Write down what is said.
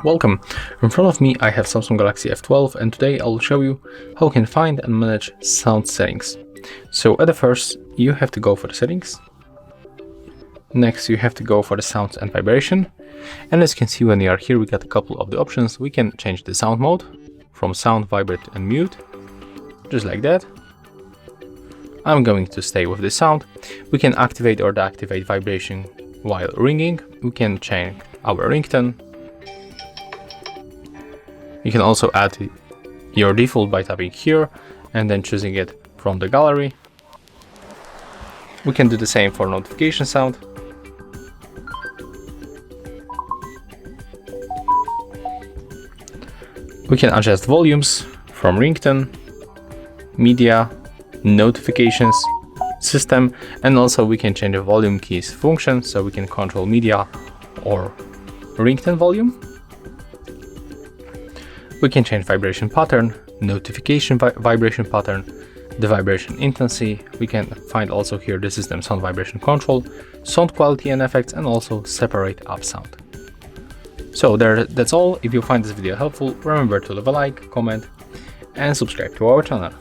Welcome! In front of me I have Samsung Galaxy F12 and today I'll show you how you can find and manage sound settings. So at the first you have to go for the settings. Next you have to go for the sounds and vibration. And as you can see when you are here we got a couple of the options. We can change the sound mode from sound, vibrate and mute. Just like that. I'm going to stay with the sound. We can activate or deactivate vibration while ringing. We can change our ringtone. You can also add your default by tapping here and then choosing it from the gallery. We can do the same for notification sound. We can adjust volumes from ringtone, media, notifications, system, and also we can change the volume keys function so we can control media or ringtone volume. We can change vibration pattern, notification vibration pattern, the vibration intensity. We can find also here the system sound vibration control, sound quality and effects, and also separate up sound. So that's all. If you find this video helpful, remember to leave a like, comment, and subscribe to our channel.